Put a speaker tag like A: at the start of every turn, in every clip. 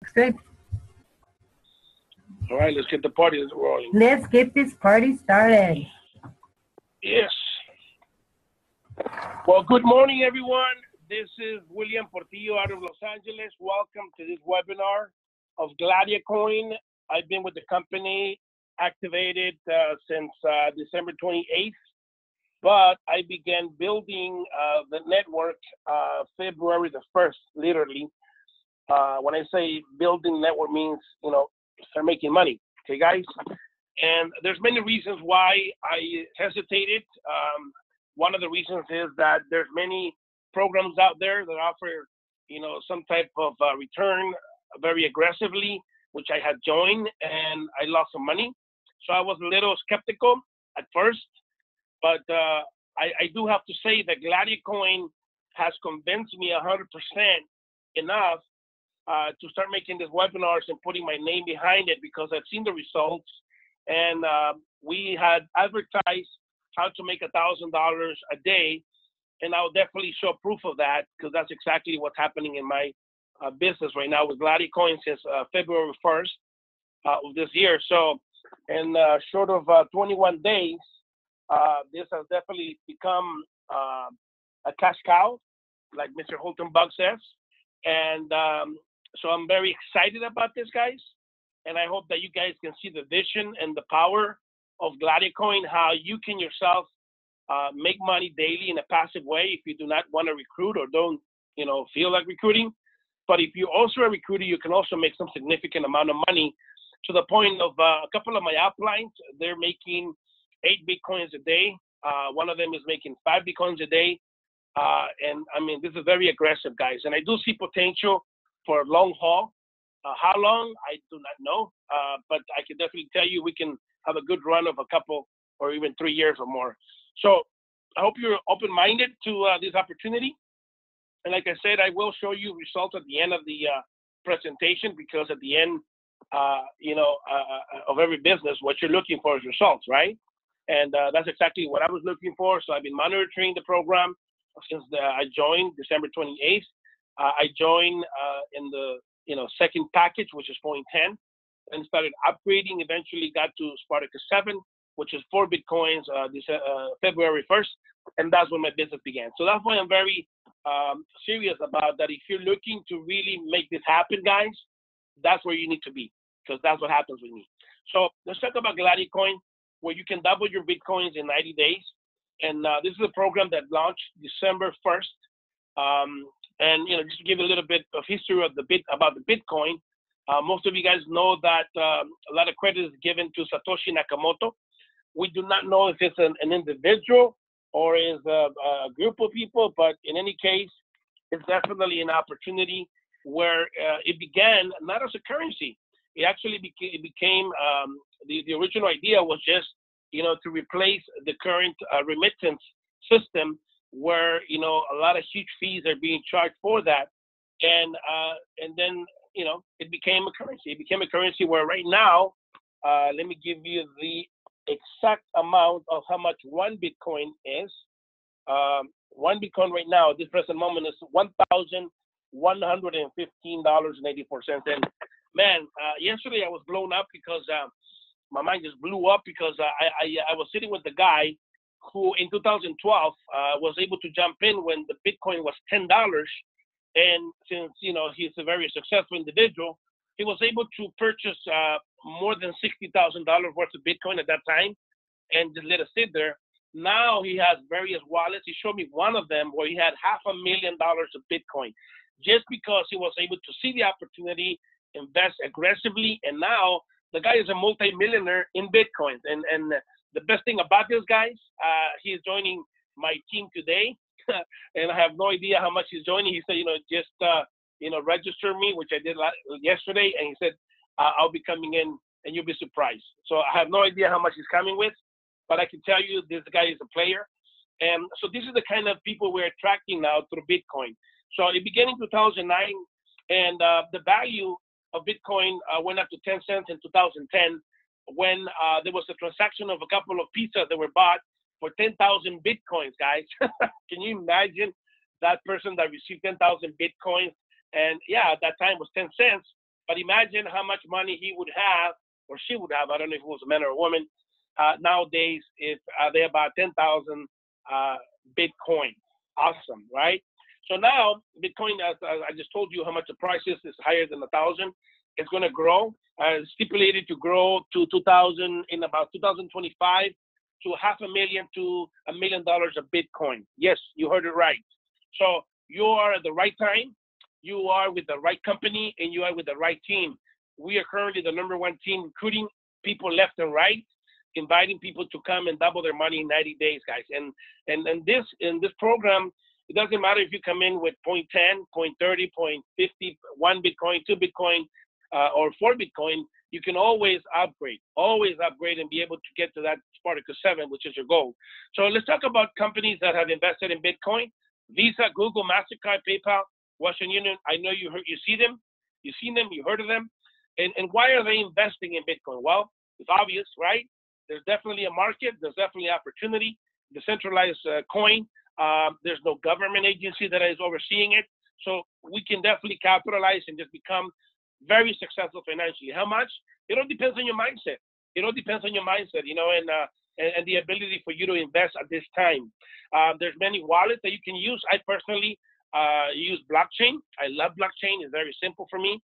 A: Good.
B: All right, let's get the party rolling.
A: Let's get this party started.
B: Yes. Well, good morning, everyone. This is William Portillo out of Los Angeles. Welcome to this webinar of GladiaCoin. I've been with the company activated since December 28th, but I began building the network February the 1st, literally. When I say building network means, start making money, okay, guys? And there's many reasons why I hesitated. One of the reasons is that there's many programs out there that offer, some type of return very aggressively, which I had joined, and I lost some money. So I was a little skeptical at first, but I do have to say that GladiaCoin has convinced me 100% enough to start making these webinars and putting my name behind it because I've seen the results. And we had advertised how to make $1,000 a day, and I'll definitely show proof of that because that's exactly what's happening in my business right now with GladiaCoin since February 1st of this year. So, in short of 21 days, this has definitely become a cash cow, like Mr. Holton Bug says. And so I'm very excited about this, guys. And I hope that you guys can see the vision and the power of GladiaCoin, how you can yourself make money daily in a passive way if you do not want to recruit or don't, feel like recruiting. But if you're also a recruiter, you can also make some significant amount of money to the point of a couple of my uplines, they're making 8 Bitcoins a day. One of them is making 5 Bitcoins a day. And I mean, this is very aggressive, guys. And I do see potential for a long haul. How long, I do not know. But I can definitely tell you we can have a good run of a couple or even 3 years or more. So I hope you're open-minded to this opportunity. And like I said, I will show you results at the end of the presentation because at the end, of every business, what you're looking for is results, right? And that's exactly what I was looking for. So I've been monitoring the program since I joined December 28th. I joined in the second package, which is 0.10, and started upgrading. Eventually got to Spartacus 7, which is 4 Bitcoins February 1st, and that's when my business began. So that's why I'm very serious about that. If you're looking to really make this happen, guys, that's where you need to be because that's what happens with me. So let's talk about GladiaCoin, where you can double your Bitcoins in 90 days. And this is a program that launched December 1st. And just to give you a little bit of history of about the Bitcoin, most of you guys know that a lot of credit is given to Satoshi Nakamoto. We do not know if it's an individual or is a group of people, but in any case, it's definitely an opportunity where it began not as a currency. It actually became the original idea was just to replace the current remittance system where a lot of huge fees are being charged for that, and then it became a currency. It became a currency where right now, let me give you the exact amount of how much 1 Bitcoin is. 1 Bitcoin right now, at this present moment, is $1,115.84. And man, yesterday I was blown up because my mind just blew up because I was sitting with the guy who in 2012 was able to jump in when the Bitcoin was $10. And since, he's a very successful individual, he was able to purchase more than $60,000 worth of Bitcoin at that time and just let it sit there. Now he has various wallets. He showed me one of them where he had $500,000 of Bitcoin just because he was able to see the opportunity, invest aggressively, and now the guy is a multi-millionaire in Bitcoins. And the best thing about this, guys, he is joining my team today, and I have no idea how much he's joining. He said, just register me, which I did yesterday, and he said I'll be coming in, and you'll be surprised. So I have no idea how much he's coming with, but I can tell you this guy is a player. And so this is the kind of people we're attracting now through Bitcoin. So it began in 2009, and the value of Bitcoin went up to 10 cents in 2010 when there was a transaction of a couple of pizzas that were bought for 10,000 Bitcoins, guys. Can you imagine that person that received 10,000 Bitcoins? And yeah, at that time was 10 cents. But imagine how much money he would have, or she would have. I don't know if it was a man or a woman. Nowadays, if they're about 10,000 Bitcoin. Awesome, right? So now Bitcoin, as I just told you, how much the price is higher than 1,000. It's going to grow. Stipulated to grow to 2,000 in about 2025 to $500,000 to $1 million of Bitcoin. Yes, you heard it right. So you are at the right time. You are with the right company, and you are with the right team. We are currently the #1 team recruiting people left and right, inviting people to come and double their money in 90 days, guys. And in this program, it doesn't matter if you come in with 0.10, 0.30, 0.50, 1 Bitcoin, 2 Bitcoin, or 4 Bitcoin. You can always upgrade and be able to get to that Spartacus 7, which is your goal. So let's talk about companies that have invested in Bitcoin: Visa, Google, MasterCard, PayPal, Western Union. I know you see them, you've seen them, you heard of them. And why are they investing in Bitcoin? Well, it's obvious, right? There's definitely a market. There's definitely opportunity. Decentralized coin. There's no government agency that is overseeing it. So we can definitely capitalize and just become very successful financially. How much? It all depends on your mindset. It all depends on your mindset, and the ability for you to invest at this time. There's many wallets that you can use. I personally use blockchain. I love blockchain. It's very simple for me.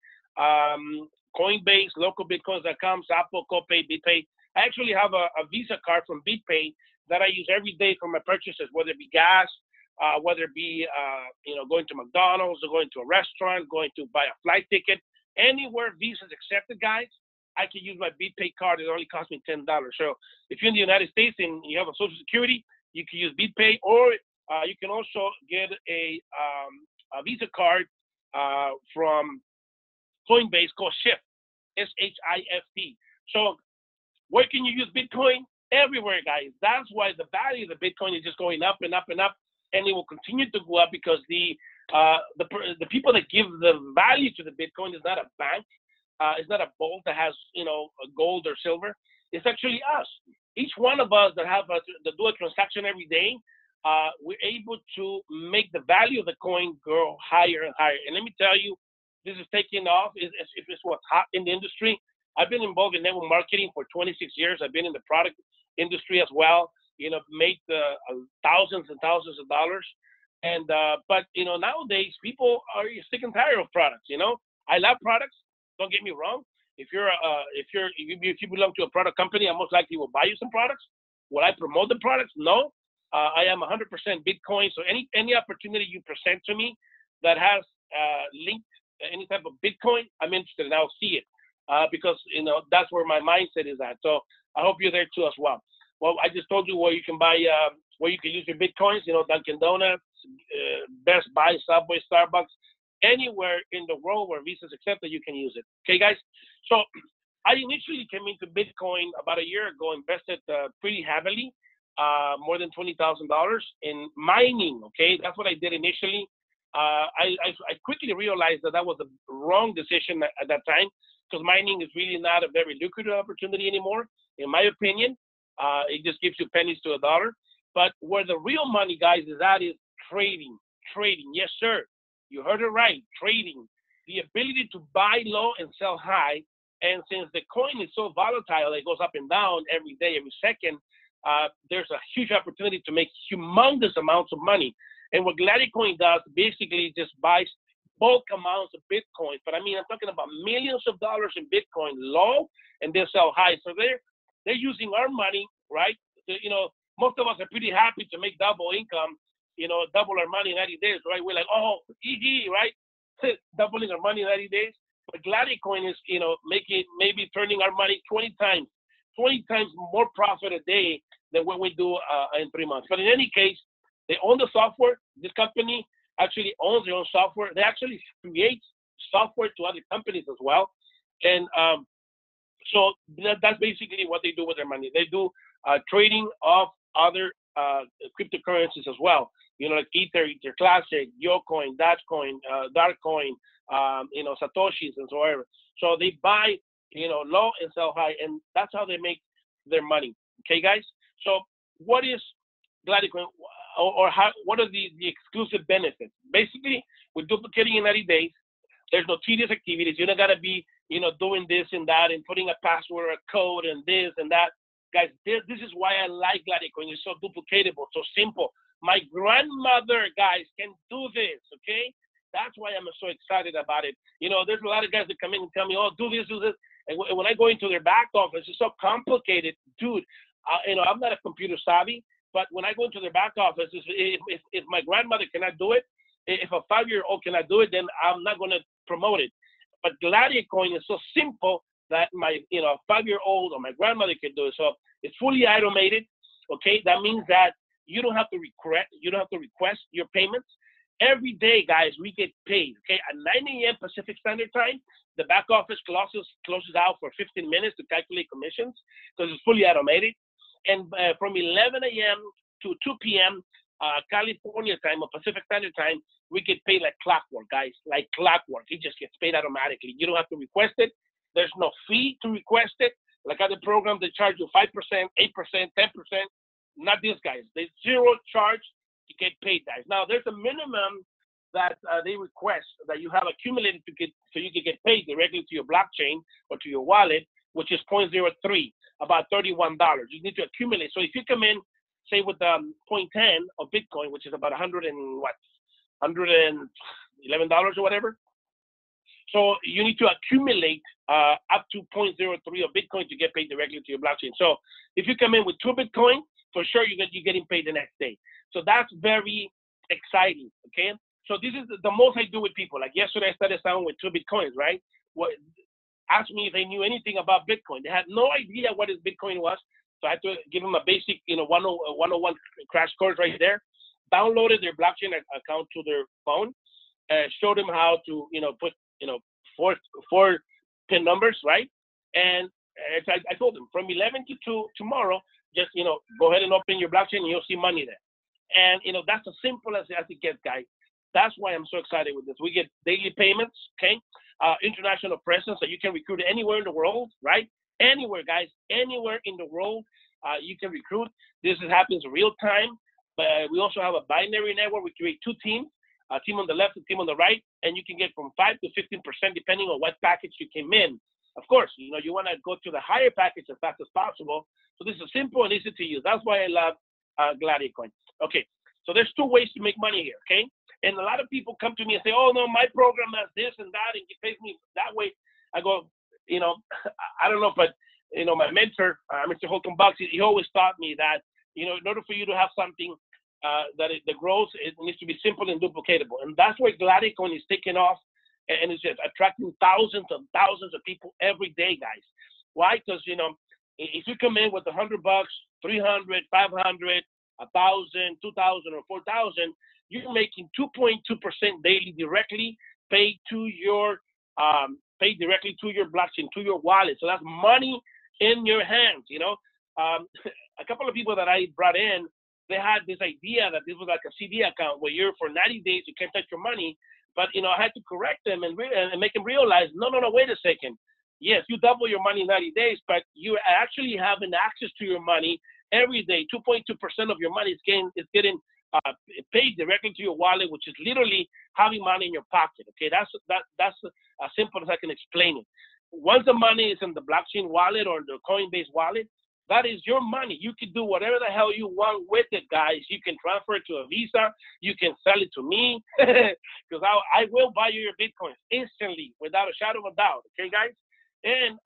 B: Coinbase, localbitcoins.com, Apple, Copay, BitPay. I actually have a Visa card from BitPay that I use every day for my purchases, whether it be gas, whether it be going to McDonald's or going to a restaurant, going to buy a flight ticket. Anywhere Visa is accepted, guys, I can use my BitPay card. It only costs me $10. So if you're in the United States and you have a Social Security, you can use BitPay, or you can also get a Visa card from Coinbase called Shift, SHIFT. So where can you use Bitcoin? Everywhere, guys. That's why the value of the Bitcoin is just going up and up and up, and it will continue to go up because the people that give the value to the Bitcoin is not a bank. It's not a vault that has gold or silver. It's actually us. Each one of us that do a transaction every day, we're able to make the value of the coin grow higher and higher. And let me tell you, this is taking off. If it's what's hot in the industry. I've been involved in network marketing for 26 years. I've been in the product industry as well. Made thousands and thousands of dollars. And but nowadays people are sick and tired of products. I love products. Don't get me wrong. If you belong to a product company, I most likely will buy you some products. Will I promote the products? No. I am 100% Bitcoin. So any opportunity you present to me that has linked any type of Bitcoin, I'm interested and I'll see it because that's where my mindset is at. So I hope you're there too as well. Well, I just told you where you can buy, where you can use your Bitcoins. Dunkin' Donuts, Best Buy, Subway, Starbucks, anywhere in the world where Visa is accepted, you can use it. Okay, guys. So I initially came into Bitcoin about a year ago, invested pretty heavily, more than $20,000 in mining. Okay, that's what I did initially. I quickly realized that was a wrong decision at that time because mining is really not a very lucrative opportunity anymore, in my opinion. It just gives you pennies to a dollar. But where the real money, guys, is trading. Trading, yes, sir. You heard it right. Trading, the ability to buy low and sell high. And since the coin is so volatile, it goes up and down every day, every second. There's a huge opportunity to make humongous amounts of money. And what GladiaCoin does basically just buys bulk amounts of Bitcoin. But I mean, I'm talking about millions of dollars in Bitcoin low, and they sell high. So they're using our money, right? Most of us are pretty happy to make double income, double our money in 90 days, right? We're like, oh, easy, right? Doubling our money in 90 days. But GladiaCoin is, maybe turning our money 20 times more profit a day than what we do in 3 months. But in any case, they own the software. This company actually owns their own software. They actually create software to other companies as well. And so that's basically what they do with their money. They do trading of other cryptocurrencies as well. Like Ether Classic, YoCoin, Dogecoin, Darkcoin, Satoshis and so on. So they buy, low and sell high, and that's how they make their money. Okay, guys. So what is GladiaCoin, or what are the exclusive benefits? Basically, we're duplicating in 90 days. There's no tedious activities. You don't gotta be, you know, doing this and that and putting a password or a code and this and that. Guys, this is why I like GladiaCoin. It's so duplicatable, so simple. My grandmother, guys, can do this, okay? That's why I'm so excited about it. You know, there's a lot of guys that come in and tell me, oh, do this, do this. And when I go into their back office, it's so complicated. Dude, you know, I'm not a computer savvy, but when I go into their back office, if my grandmother cannot do it, if a 5-year-old cannot do it, then I'm not going to promote it. But GladiaCoin is so simple that my, you know, 5-year-old or my grandmother can do it. So it's fully automated. Okay, that means that you don't have to request your payments. Every day, guys, we get paid. Okay, at 9 a.m. Pacific Standard Time, the back office closes out for 15 minutes to calculate commissions because it's fully automated. And from 11 a.m. to 2 p.m. California time or Pacific Standard Time, we get paid like clockwork, guys, like clockwork. It just gets paid automatically. You don't have to request it. There's no fee to request it. Like other programs, they charge you 5%, 8%, 10%. Not these guys. There's zero charge to get paid, guys. Now, there's a minimum that they request that you have accumulated to get, so you can get paid directly to your blockchain or to your wallet, which is 0.03, about $31. You need to accumulate. So if you come in, say with 0.10 of Bitcoin, which is about $111 or whatever. So you need to accumulate up to 0.03 of Bitcoin to get paid directly to your blockchain. So if you come in with 2 Bitcoin, for sure you're getting paid the next day. So that's very exciting, okay? So this is the most I do with people. Like yesterday, I started selling with 2 Bitcoins, right? Asked me if they knew anything about Bitcoin. They had no idea what this Bitcoin was. So I had to give them a basic, 101 crash course right there. Downloaded their blockchain account to their phone. Showed them how to, put, 4 PIN numbers, right? And I told them from 11 to 2 tomorrow, just, go ahead and open your blockchain and you'll see money there. And, that's as simple as it gets, guys. That's why I'm so excited with this. We get daily payments, okay? International presence, so you can recruit anywhere in the world, right? Anywhere, guys, anywhere in the world, you can recruit. This happens real time. But we also have a binary network. We create 2 teams, a team on the left, a team on the right, and you can get from 5 to 15% depending on what package you came in. Of course, you want to go to the higher package as fast as possible. So this is simple and easy to use. That's why I love GladiaCoin. Okay, so there's 2 ways to make money here, okay? And a lot of people come to me and say, oh, no, my program has this and that, and it pays me that way. I go, I don't know, but, my mentor, Mr. Holcomb Bucks, he always taught me that, in order for you to have something the growth, it needs to be simple and duplicatable. And that's where GladiaCoin is taking off, and it's just attracting thousands and thousands of people every day, guys. Why? Because, if you come in with $100, 300, 500, 1,000, 2,000, or 4,000, you're making 2.2% daily directly paid to your blockchain, to your wallet. So that's money in your hands. A couple of people that I brought in, they had this idea that this was like a CD account where you're for 90 days you can't touch your money. But I had to correct them and make them realize, no, wait a second. Yes, you double your money in 90 days, but you actually having access to your money every day. 2.2% of your money is getting paid directly to your wallet, which is literally having money in your pocket. Okay, that's as simple as I can explain it. Once the money is in the blockchain wallet or the Coinbase wallet, that is your money. You can do whatever the hell you want with it, guys. You can transfer it to a Visa. You can sell it to me because I will buy you your Bitcoins instantly without a shadow of a doubt. Okay, guys? And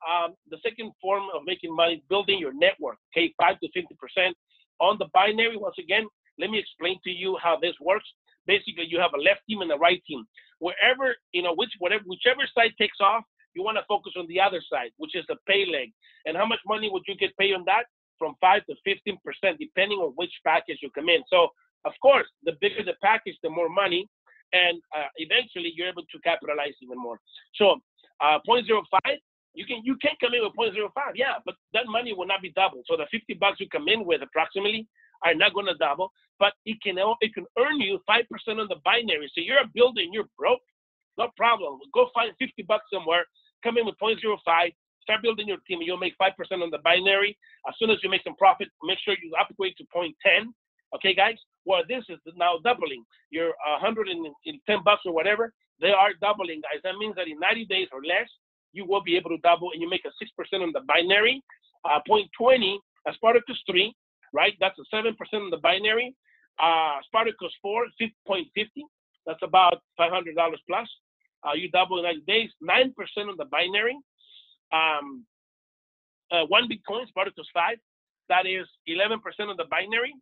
B: the second form of making money is building your network, okay, 5 to 50% on the binary. Once again, let me explain to you how this works. Basically, you have a left team and a right team. Wherever, whichever side takes off, you want to focus on the other side, which is the pay leg. And how much money would you get paid on that? From 5 to 15%, depending on which package you come in. So, of course, the bigger the package, the more money. And eventually, you're able to capitalize even more. So, 0.05. You can come in with 0.05, yeah, but that money will not be doubled. So the $50 you come in with approximately are not going to double, but it can earn you 5% on the binary. So you're a builder and you're broke, no problem. Go find $50 somewhere, come in with 0.05, start building your team, and you'll make 5% on the binary. As soon as you make some profit, make sure you upgrade to 0.10. Okay, guys? Well, this is now doubling. Your $110 or whatever they are doubling, guys. That means that in 90 days or less, you will be able to double, and you make a 6% on the binary. 0.20, Spartacus 3, right? That's a 7% on the binary. Spartacus 4, 0.50. That's about $500 plus. You double in 90 days, 9% on the binary. 1 Bitcoin, Spartacus 5, that is 11% on the binary.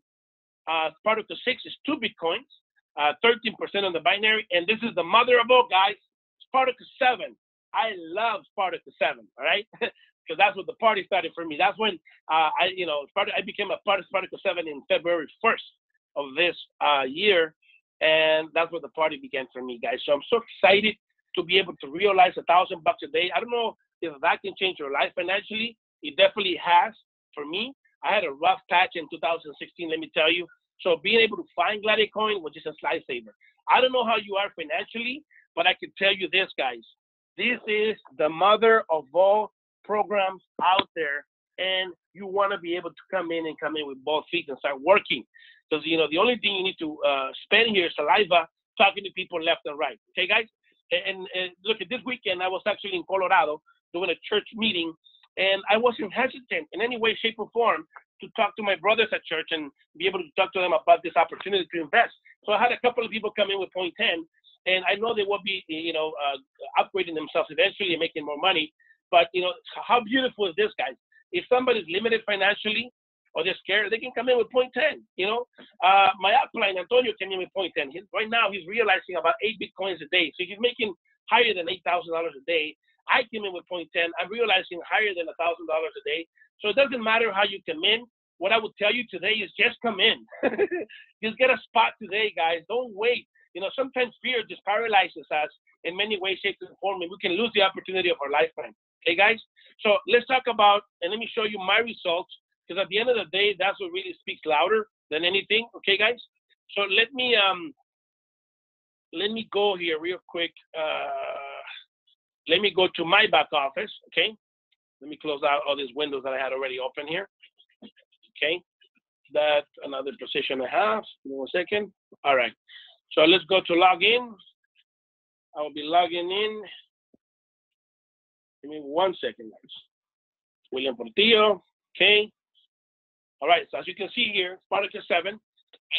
B: Spartacus 6 is 2 Bitcoins, 13% on the binary. And this is the mother of all, guys, Spartacus 7. I love Spartacus 7, all right? Because that's what the party started for me. That's when I became a part of Spartacus 7 in February 1st of this year. And that's where the party began for me, guys. So I'm so excited to be able to realize $1,000 a day. I don't know if that can change your life financially. It definitely has for me. I had a rough patch in 2016, let me tell you. So being able to find GladiaCoin was just a lifesaver. I don't know how you are financially, but I can tell you this, guys. This is the mother of all programs out there, and you want to be able to come in with both feet and start working. Because, you know, the only thing you need to spend here is saliva, talking to people left and right. Okay, guys? And look, at this weekend, I was actually in Colorado doing a church meeting, and I wasn't hesitant in any way, shape, or form to talk to my brothers at church and be able to talk to them about this opportunity to invest. So I had a couple of people come in with 0.10, and I know they will be, upgrading themselves eventually and making more money. But, you know, how beautiful is this, guys? If somebody's limited financially or they're scared, they can come in with 0.10, you know. My upline, Antonio, came in with 0.10. Right now, he's realizing about 8 Bitcoins a day. So he's making higher than $8,000 a day. I came in with 0.10. I'm realizing higher than $1,000 a day. So it doesn't matter how you come in. What I would tell you today is just come in. Just get a spot today, guys. Don't wait. You know, sometimes fear just paralyzes us in many ways, shapes, and forms, and we can lose the opportunity of our lifetime. Okay, guys? So let's talk about, and let me show you my results, because at the end of the day, that's what really speaks louder than anything. Okay, guys? So let me go here real quick. Let me go to my back office, okay? Let me close out all these windows that I had already open here. Okay, that's another position I have. Give me 1 second. All right, so let's go to login. I will be logging in. Give me 1 second, guys. William Portillo, okay. All right, so as you can see here, Spartacus 7,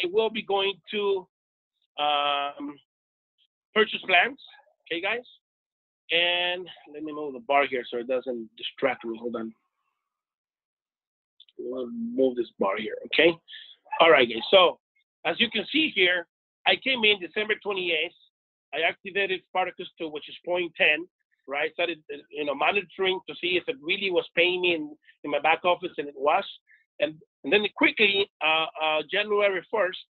B: I will be going to purchase plans, okay, guys? And let me move the bar here so it doesn't distract me. Hold on. We'll move this bar here, okay? All right, guys. So as you can see here, I came in December 28th. I activated Spartacus 2, which is 0.10, right? Started, monitoring to see if it really was paying me in my back office, and it was. And then quickly, January 1st,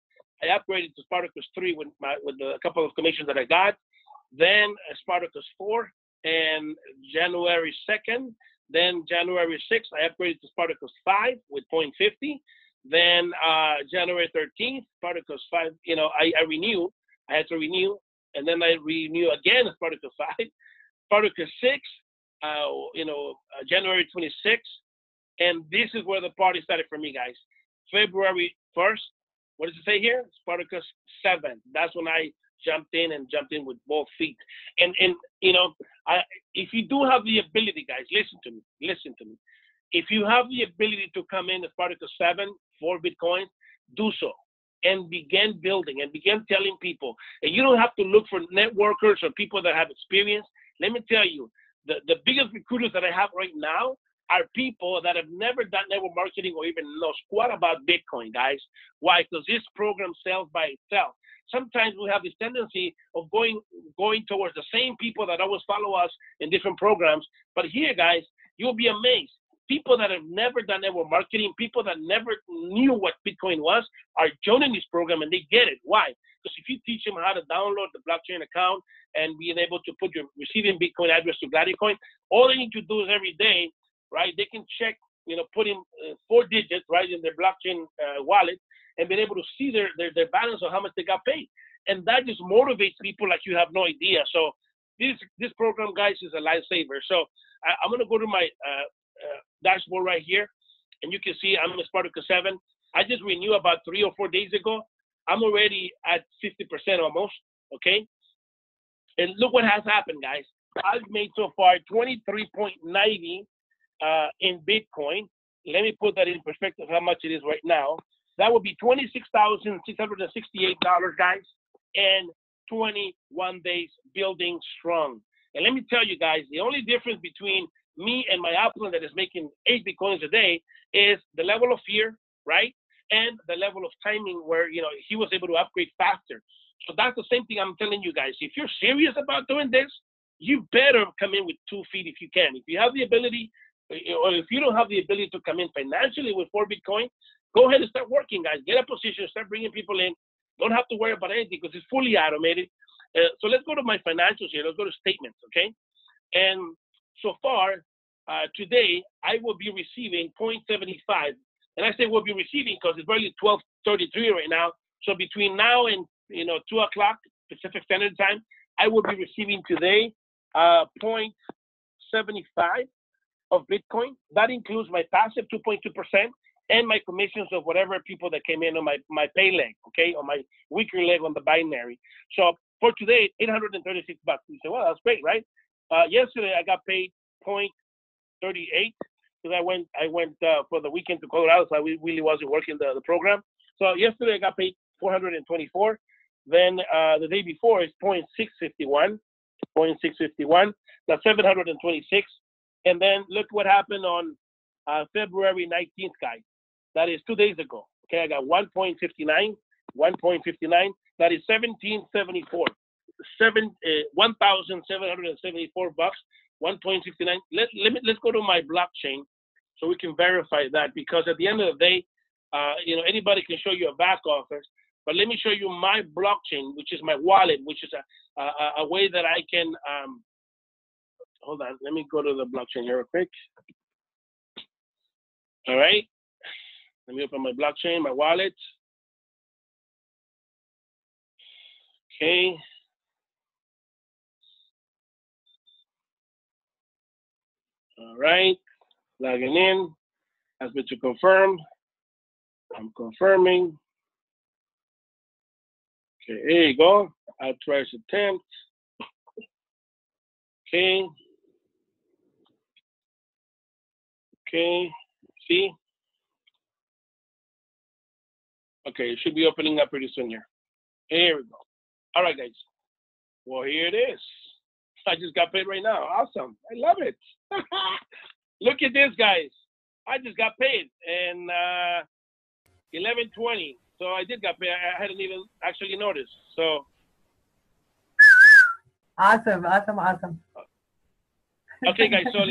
B: I upgraded to Spartacus 3 with a couple of commissions that I got. Then Spartacus 4, and January 2nd. Then January 6th, I upgraded to Spartacus 5 with 0.50. Then January 13th, Spartacus 5, I renew. I had to renew. And then I renew again Spartacus 5. Spartacus 6, January 26th. And this is where the party started for me, guys. February 1st, what does it say here? Spartacus 7. That's when I jumped in with both feet. And if you do have the ability, guys, listen to me. If you have the ability to come in at Spartacus 7, 4 Bitcoins, do so and begin building and begin telling people. And you don't have to look for networkers or people that have experience. Let me tell you, the biggest recruiters that I have right now are people that have never done network marketing or even know squat about Bitcoin, guys. Why? Because this program sells by itself. Sometimes we have this tendency of going towards the same people that always follow us in different programs. But here, guys, you'll be amazed. People that have never done network marketing, people that never knew what Bitcoin was, are joining this program, and they get it. Why? Because if you teach them how to download the blockchain account and being able to put your receiving Bitcoin address to GladiaCoin, all they need to do is every day, right, they can check, put in 4 digits, right, in their blockchain wallet, and being able to see their balance of how much they got paid. And that just motivates people like you have no idea. So this program, guys, is a lifesaver. So I'm going to go to my dashboard right here, and you can see I'm in Spartacus 7. I just renewed about 3 or 4 days ago. I'm already at 50% almost, okay? And look what has happened, guys. I've made so far 23.90 in Bitcoin. Let me put that in perspective how much it is right now. That would be $26,668, guys, and 21 days building strong. And let me tell you guys, the only difference between me and my upline that is making 8 Bitcoins a day is the level of fear, right? And the level of timing where, you know, he was able to upgrade faster. So that's the same thing I'm telling you guys. If you're serious about doing this, you better come in with 2 feet if you can. If you have the ability, or if you don't have the ability to come in financially with 4 Bitcoin, go ahead and start working, guys. Get a position, start bringing people in. Don't have to worry about anything because it's fully automated. So let's go to my financials here. Let's go to statements, okay? And so far, today, I will be receiving 0.75. And I say we'll be receiving because it's barely 12:33 right now. So between now and 2 o'clock Pacific Standard Time, I will be receiving today 0.75 of Bitcoin. That includes my passive 2.2% and my commissions of whatever people that came in on my pay leg, okay, on my weaker leg on the binary. So for today, $836. You say, well, that's great, right? Yesterday I got paid 0.38 because I went for the weekend to Colorado, so I really wasn't working the program. So yesterday I got paid 424. Then the day before is 0.651. That's 726. And then look what happened on February 19th, guys. That is 2 days ago. Okay, I got 1.59. That is 1774. 1,774 bucks. 1.59. Let's go to my blockchain so we can verify that, because at the end of the day, anybody can show you a back office, but let me show you my blockchain, which is my wallet, which is a way that I can. Hold on, let me go to the blockchain here real quick. All right, let me open my blockchain, my wallet. Okay. All right, logging in. Ask me to confirm. I'm confirming. Okay, here you go. Authorized attempt. Okay. Okay, see? Okay, it should be opening up pretty soon here. Here we go. All right, guys. Well, here it is. I just got paid right now. Awesome. I love it. Look at this, guys. I just got paid in 11:20. So I did get paid. I hadn't even actually noticed. So.
A: Awesome.
B: Okay, guys. So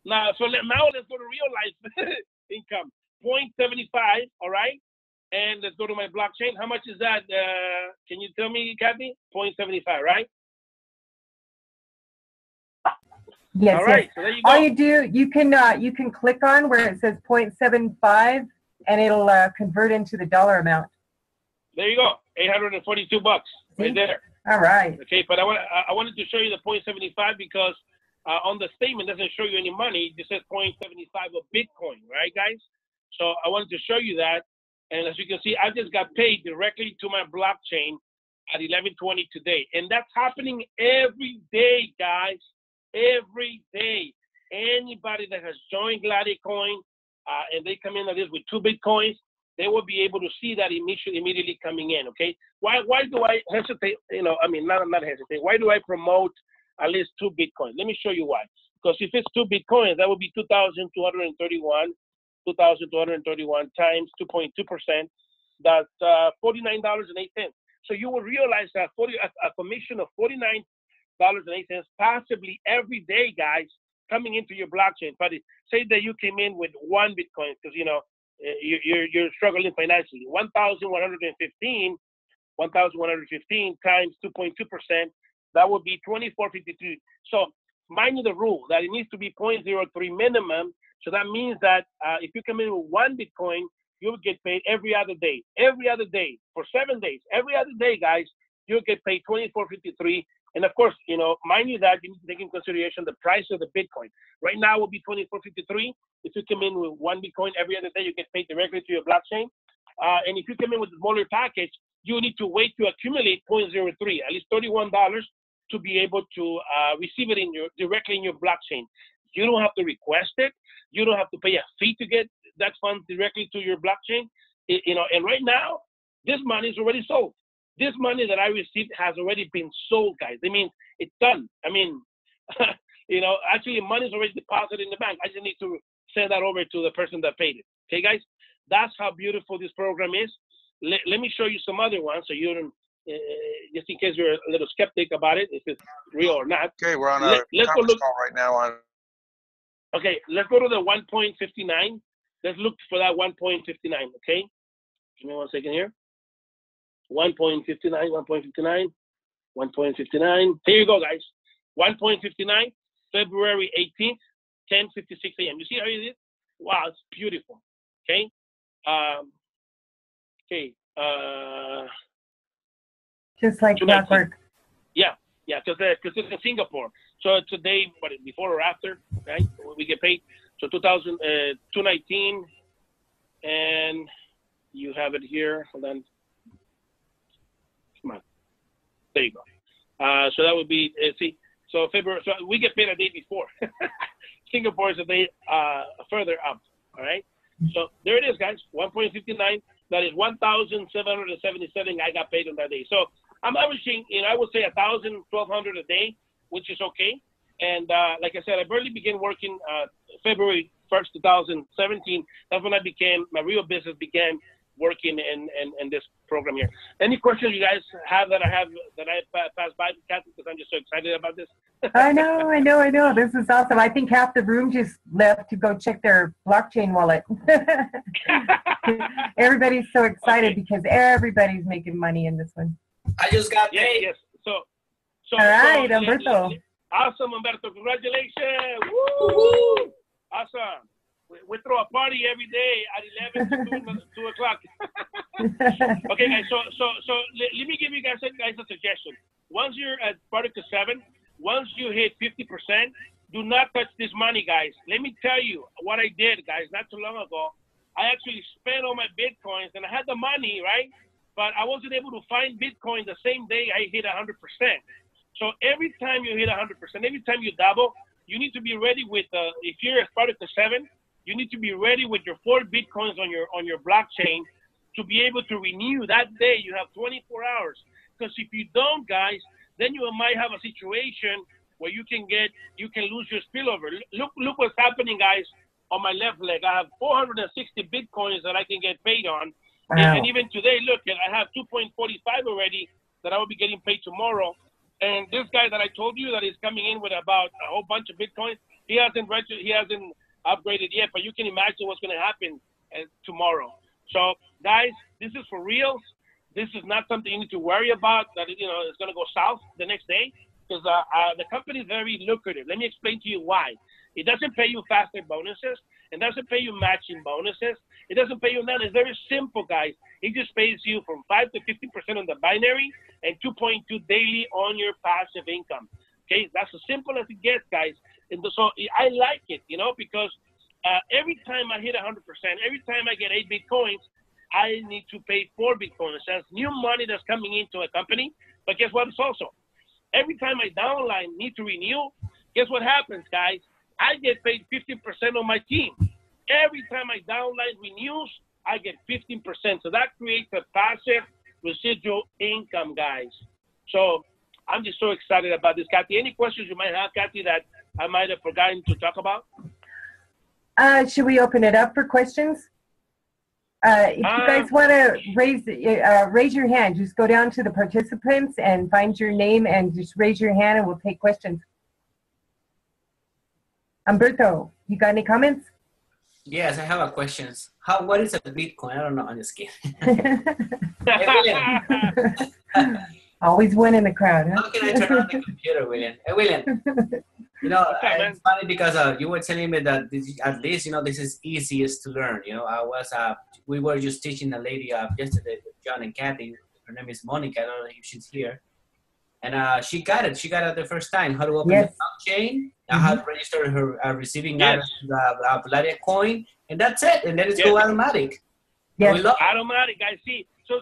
B: now let's go to real life income. 0.75. All right. And let's go to my blockchain. How much is that? Can you tell me, Kathy? 0.75, right?
A: Yes.
B: All right.
A: Yes.
B: So there you go.
A: All you do, you can click on where it says 0.75, and it'll convert into the dollar amount.
B: There you go. $842 right there.
A: All right.
B: Okay, but I wanted to show you the 0.75 because on the statement it doesn't show you any money. It just says 0.75 of Bitcoin, right, guys? So I wanted to show you that. And as you can see, I just got paid directly to my blockchain at 11:20 today. And that's happening every day, guys. Every day. Anybody that has joined GladiaCoin and they come in like this with 2 Bitcoins, they will be able to see that immediately coming in, okay? Why do I hesitate? Not hesitate. Why do I promote at least 2 Bitcoins? Let me show you why. Because if it's 2 Bitcoins, that would be 2,231 times 2.2%. That's $49.08. So you will realize that a commission of $49.08 possibly every day, guys, coming into your blockchain. But say that you came in with 1 Bitcoin because you're struggling financially. 1,115 times 2.2%. That would be 24.53. So mind you the rule that it needs to be 0.03 minimum. So that means that if you come in with 1 Bitcoin, you'll get paid every other day. Every other day for 7 days. Every other day, guys, you'll get paid 24.53. And of course, mind you that you need to take into consideration the price of the Bitcoin. Right now it will be 24.53. If you come in with 1 Bitcoin every other day, you get paid directly to your blockchain. And if you come in with a smaller package, you need to wait to accumulate 0.03, at least $31 to be able to receive it directly in your blockchain. You don't have to request it. You don't have to pay a fee to get that fund directly to your blockchain. And right now, this money is already sold. This money that I received has already been sold, guys. I mean, it's done. I mean, actually, money is already deposited in the bank. I just need to send that over to the person that paid it. Okay, guys? That's how beautiful this program is. Let me show you some other ones so you don't, just in case you're a little skeptic about it, if it's real or not.
C: Okay, we're on a conference call right now.
B: Okay, let's go to the 1.59. Let's look for that 1.59, okay? Give me 1 second here. 1.59, 1.59, 1.59. Here you go, guys. 1.59, February 18th, 10:56 a.m. You see how it is? Wow, it's beautiful. Okay.
A: Just like clockwork.
B: Yeah, because it's in Singapore. So it's a day, before or after, right? We get paid. So 219, and you have it here. Hold on. Come on. There you go. So that would be, so February, so we get paid a day before. Singapore is a day further up, all right? So there it is, guys, 1.59. That is 1,777 I got paid on that day. So I'm averaging, I would say 1,000, 1,200 a day, which is okay. And like I said, I barely began working February 1st, 2017. That's when my real business began working in this program here. Any questions you guys have that I passed by, Kathy, because I'm just so excited about this?
A: I know. This is awesome. I think half the room just left to go check their blockchain wallet. Everybody's so excited because everybody's making money in this one.
D: I just got paid.
B: Yes. So
A: all right, Humberto.
B: Awesome, Humberto. Congratulations. Woo! Awesome. We throw a party every day at 11 to 2 o'clock. Okay, guys. So let me give you guys a suggestion. Once you're at Particle 7, once you hit 50%, do not touch this money, guys. Let me tell you what I did, guys, not too long ago. I actually spent all my Bitcoins, and I had the money, right? But I wasn't able to find Bitcoin the same day I hit 100%. So every time you hit 100%, every time you double, you need to be ready with, if you're at Particle 7, you need to be ready with your 4 Bitcoins on your blockchain to be able to renew. That day you have 24 hours. Because if you don't, guys, then you might have a situation where you can lose your spillover. Look what's happening, guys, on my left leg. I have 460 Bitcoins that I can get paid on. Wow. And even today, look, I have 2.45 already that I will be getting paid tomorrow. And this guy that I told you that is coming in with about a whole bunch of Bitcoins, he hasn't upgraded yet, but you can imagine what's going to happen tomorrow. So, guys, this is for reals. This is not something you need to worry about that it's going to go south the next day, because the company is very lucrative. Let me explain to you why. It doesn't pay you faster bonuses. It doesn't pay you matching bonuses. It doesn't pay you none. It's very simple, guys. It just pays you from 5 to 15% on the binary and 2.2 daily on your passive income. Okay, that's as simple as it gets, guys. And so I like it, because every time I hit 100%, every time I get 8 Bitcoins, I need to pay 4 Bitcoins. That's new money that's coming into a company. But guess what? It's also every time I downline need to renew. Guess what happens, guys? I get paid 15% on my team. Every time I downline renews, I get 15%. So that creates a passive residual income, guys. So I'm just so excited about this. Kathy, any questions you might have, Kathy, that I might have forgotten to talk about?
A: Should we open it up for questions? If you guys want to raise your hand, just go down to the participants and find your name and just raise your hand and we'll take questions. Humberto, you got any comments?
D: Yes, I have a question. What is a Bitcoin? I don't know. I'm just kidding. Hey, William.
A: Always one in the crowd, huh?
D: How can I turn on the computer, William? Hey, William. It's funny because you were telling me that at least, this is easiest to learn. We were just teaching a lady yesterday, John and Kathy. Her name is Monica. I don't know if she's here. And she got it. She got it the first time. How to open the blockchain, how to register her receiving the GladiaCoin, and that's it. And then it's go automatic.
A: Yes.
B: Automatic. I see. So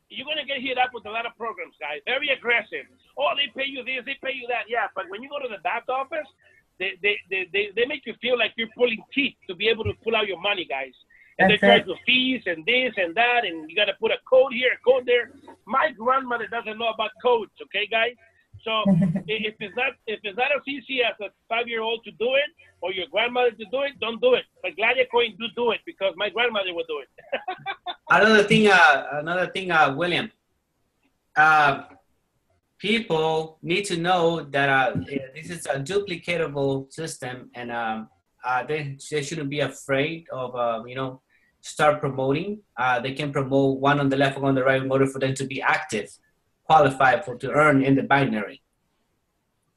B: you're going to get hit up with a lot of programs, guys. Very aggressive. Oh, they pay you this, they pay you that. Yeah, but when you go to the back office, they make you feel like you're pulling teeth to be able to pull out your money, guys. And they charge you fees and this and that, and you got to put a code here, a code there. My grandmother doesn't know about codes, okay, guys? So if it's not as easy as a 5-year-old to do it, or your grandmother to do it, don't do it. But GladiaCoin do it because my grandmother would do it.
D: Another thing, William. People need to know that this is a duplicatable system, and they shouldn't be afraid of start promoting. They can promote one on the left, one on the right in order for them to be active, qualified to earn in the binary.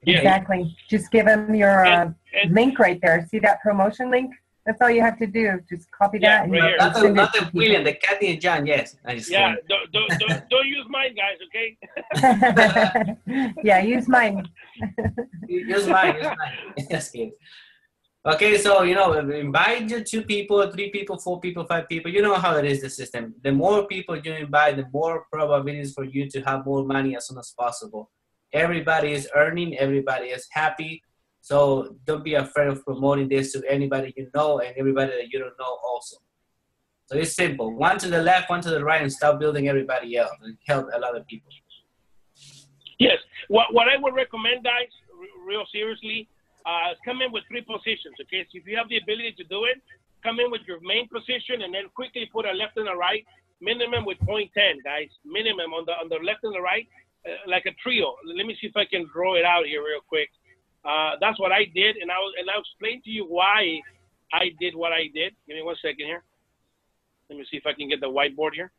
A: Exactly. Just give them your link right there. See that promotion link? That's all you have to do. Just copy that. And
B: right
D: not the William, the Kathy and John. Yes.
B: Yeah. Don't use mine, guys. Okay.
A: Yeah. Use mine.
D: Use mine. Yes, kids. Okay, so invite your 2 people, 3 people, 4 people, 5 people. You know how it is, the system. The more people you invite, the more probabilities for you to have more money as soon as possible. Everybody is earning, everybody is happy. So don't be afraid of promoting this to anybody you know and everybody that you don't know also. So it's simple. One to the left, one to the right, and start building everybody else and help a lot of people.
B: Yes. What I would recommend, guys, real seriously, come in with 3 positions, okay? So if you have the ability to do it, come in with your main position and then quickly put a left and a right, minimum with 0.10, guys. Minimum on the left and the right, like a trio. Let me see if I can draw it out here real quick. That's what I did, and I'll explain to you why I did what I did. Give me 1 second here. Let me see if I can get the whiteboard here.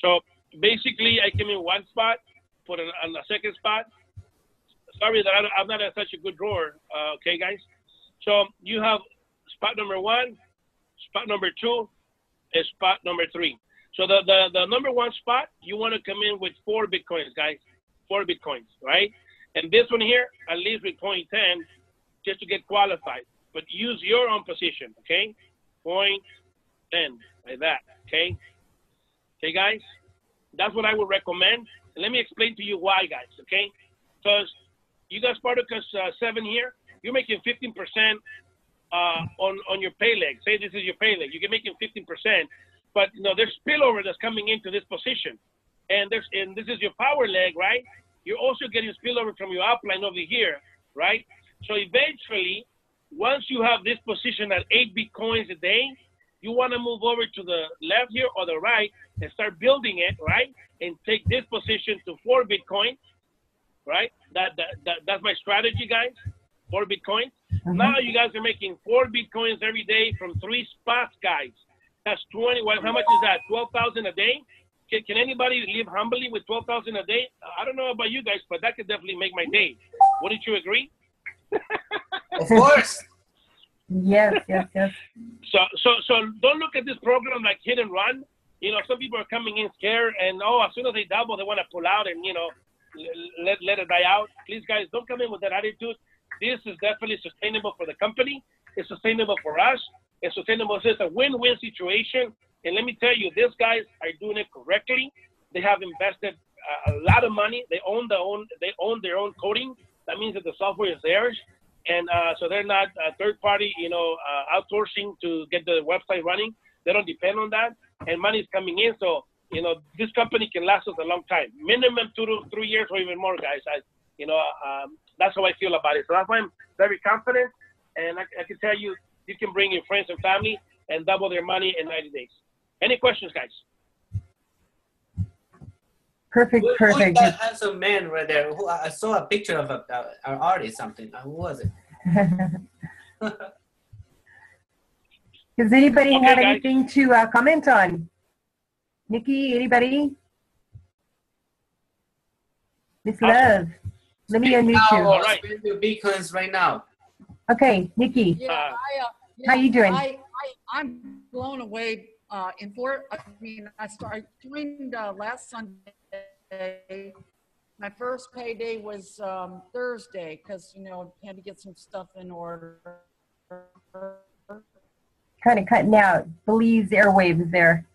B: So basically, I came in one spot, put on a second spot. Sorry that I'm not such a good drawer, okay, guys? So you have spot number 1, spot number 2, and spot number 3. So the number 1 spot, you want to come in with 4 Bitcoins, guys. 4 Bitcoins, right? And this one here, at least with 0.10, just to get qualified. But use your own position, okay? 0.10, like that, okay? Okay, guys? That's what I would recommend. And let me explain to you why, guys, okay? Because you got Spartacus 7 here, you're making 15% on your pay leg. Say this is your pay leg. You're making 15%, but there's spillover that's coming into this position. And this is your power leg, right? You're also getting spillover from your upline over here, right? So eventually, once you have this position at 8 Bitcoins a day, you want to move over to the left here or the right and start building it, right? And take this position to 4 Bitcoin, right? That's my strategy, guys. 4 Bitcoins. Mm-hmm. Now you guys are making 4 Bitcoins every day from 3 spots, guys. That's 20. Well, how much is that? 12,000 a day. Can anybody live humbly with 12,000 a day? I don't know about you guys, but that could definitely make my day. Wouldn't you agree?
D: Of course.
A: Yes.
B: So don't look at this program like hit and run. Some people are coming in scared, and as soon as they double, they want to pull out and let it die out. Please, guys, don't come in with that attitude. This is definitely sustainable for the company. It's sustainable for us. It's sustainable. It's a win-win situation. And let me tell you, these guys are doing it correctly. They have invested a lot of money. They own their own coding. That means that the software is theirs. And so they're not a third party, outsourcing to get the website running. They don't depend on that. And money is coming in. So, this company can last us a long time. Minimum 2 to 3 years or even more, guys. That's how I feel about it. So that's why I'm very confident. And I can tell you, you can bring your friends and family and double their money in 90 days. Any questions, guys?
A: Perfect.
D: Who's that handsome man right there? I saw a picture of an artist, something. Who was it?
A: Does anybody have anything to comment on? Nikki, anybody? Miss Love, let me unmute you.
D: All right. Spend your Bitcoins right now.
A: Okay, Nikki. How you doing?
E: I'm blown away. I joined last Sunday. My first payday was Thursday because had to get some stuff in order.
A: Kind of cutting out. Belize airwaves there.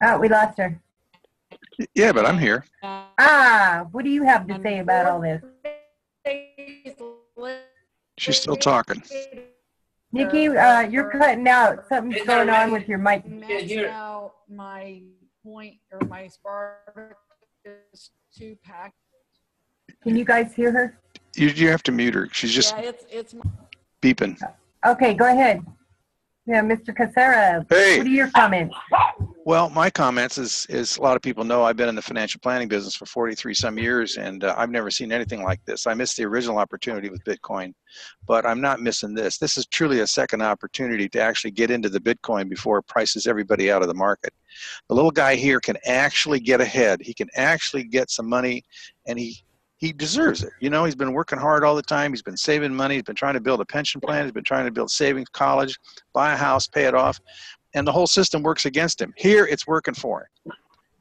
A: Oh, we lost her.
C: Yeah, but I'm here.
A: What do you have to say about all this?
C: She's still talking.
A: Nikki, you're cutting out. Something's going on with your mic.
E: Maxed out my point or my Spartacus 2 pack.
A: Can you guys hear her?
C: You have to mute her. She's just
E: it's
C: beeping.
A: Okay, go ahead. Yeah, Mr. Casera,
C: Hey.
A: What are your comments?
C: Well, my comments is a lot of people know I've been in the financial planning business for 43 some years, and I've never seen anything like this. I missed the original opportunity with Bitcoin, but I'm not missing this. This is truly a second opportunity to actually get into the Bitcoin before it prices everybody out of the market. The little guy here can actually get ahead. He can actually get some money, and he deserves it. You know, he's been working hard all the time. He's been saving money. He's been trying to build a pension plan. He's been trying to build savings, college, buy a house, pay it off. And the whole system works against him. Here, it's working for him.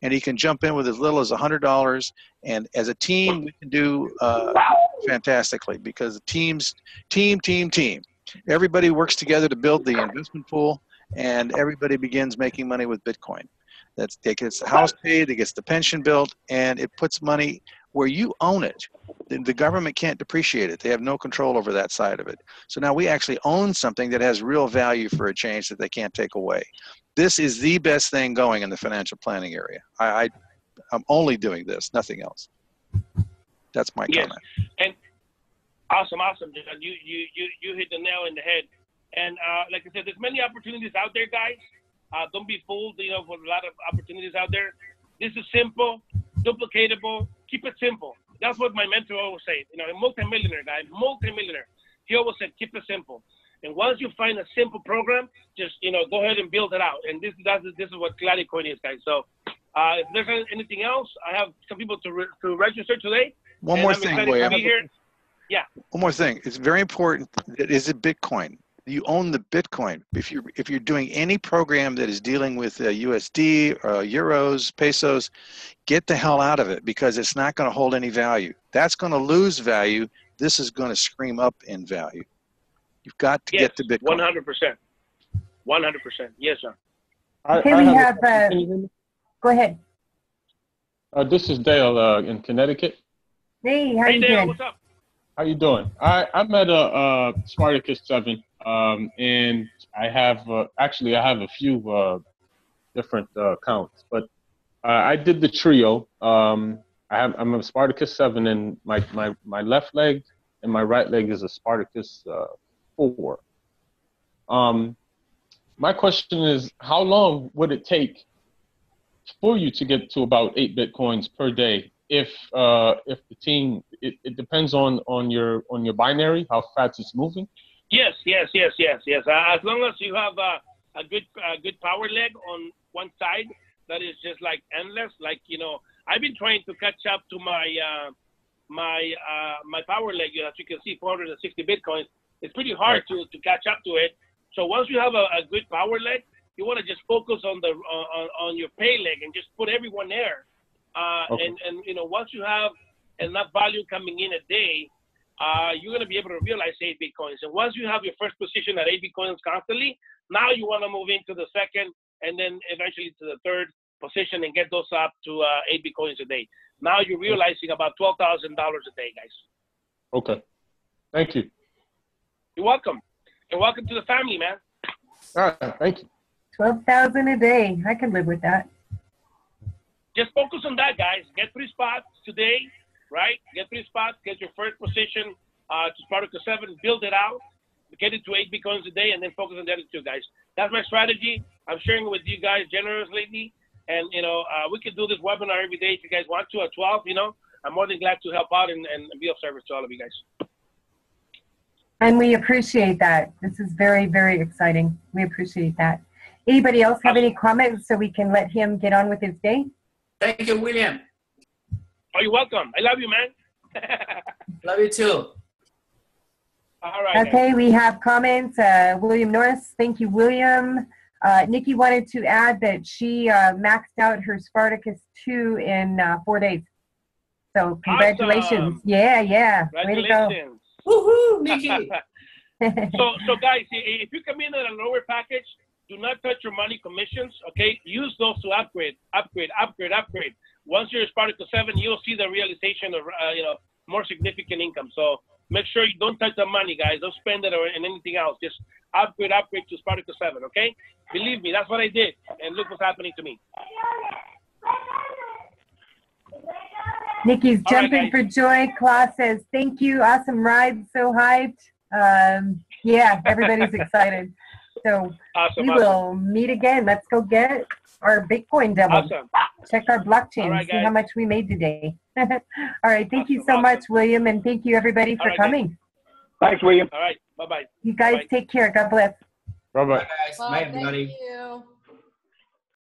C: And he can jump in with as little as $100. And as a team, we can do fantastically because team. Everybody works together to build the investment pool, and everybody begins making money with Bitcoin. It gets the house paid, it gets the pension built, and it puts money where you own it. The government can't depreciate it. They have no control over that side of it. So now we actually own something that has real value for a change that they can't take away. This is the best thing going in the financial planning area. I'm only doing this, nothing else. That's my comment.
B: And awesome. John. You hit the nail in the head. And like I said, there's many opportunities out there, guys. Don't be fooled, you know, for a lot of opportunities out there. This is simple, duplicatable. Keep it simple. That's what my mentor always said. You know, a multimillionaire guy, he always said, keep it simple. And once you find a simple program, just, you know, go ahead and build it out. And this is what GladiaCoin is, guys. So if there's anything else, I have some people to register today.
C: One more thing, William.
B: Yeah.
C: One more thing. It's very important. Is it Bitcoin? You own the Bitcoin. If you're doing any program that is dealing with USD, euros, pesos, get the hell out of it because it's not going to hold any value. That's going to lose value. This is going to scream up in value. You've got to get to Bitcoin.
B: 100%. 100%. Yes, sir.
A: Okay, we have. Go ahead.
F: This is Dale in Connecticut.
A: Hey, how you doing?
B: What's up?
F: How you doing? I'm at a Spartacus 7, and I have actually I have a few different accounts, but I did the trio. I'm a Spartacus 7, and my left leg and my right leg is a Spartacus 4. My question is, how long would it take for you to get to about 8 Bitcoins per day? If the team, it depends on your binary, how fast it's moving.
B: Yes. As long as you have a good power leg on one side, that is just like endless. Like, you know, I've been trying to catch up to my power leg. As you can see, 460 Bitcoins. It's pretty hard to catch up to it. So once you have a good power leg, you want to just focus on the on your pay leg and just put everyone there. And you know, once you have enough value coming in a day, you're going to be able to realize 8 Bitcoins. And once you have your first position at 8 Bitcoins constantly, now you want to move into the second and then eventually to the third position and get those up to 8 Bitcoins a day. Now you're realizing about $12,000 a day, guys.
F: Okay. Thank you.
B: You're welcome. And welcome to the family, man.
F: All right. Thank you.
A: 12,000 a day. I can live with that.
B: Just focus on that, guys. Get 3 spots today, right? Get 3 spots. Get your first position to Spartacus 7. Build it out. Get it to 8 Bitcoins a day, and then focus on the other 2, guys. That's my strategy. I'm sharing it with you guys generously. And, you know, we can do this webinar every day if you guys want to at 12, you know. I'm more than glad to help out and be of service to all of you guys.
A: And we appreciate that. This is very, very exciting. We appreciate that. Anybody else have any comments so we can let him get on with his day?
D: Thank you, William.
B: Oh, you're welcome. I love you, man.
D: Love you too.
B: All right.
A: Okay,
B: guys.
A: we have comments. William Norris, thank you, William. Nikki wanted to add that she maxed out her Spartacus 2 in 4 days. So congratulations.
B: Awesome.
A: Yeah. Way to go.
D: Woohoo, Nikki.
B: So guys, if you come in at a lower package, do not touch your money commissions, okay? Use those to upgrade. Once you're Spartacus 7, you'll see the realization of, more significant income. So make sure you don't touch the money, guys. Don't spend it in anything else. Just upgrade to Spartacus 7, okay? Believe me, that's what I did. And look what's happening to me.
A: Nikki's jumping for joy. Claus says, thank you. Awesome ride. So hyped. Yeah, everybody's excited. So we will meet again. Let's go get our Bitcoin double. Check our blockchain, see how much we made today. All right. Thank you so much, William. And thank you, everybody, for coming.
B: Thanks, William. All right. Bye-bye.
A: You guys take care. God bless.
F: Bye-bye.
D: Bye, everybody.
E: Thank you.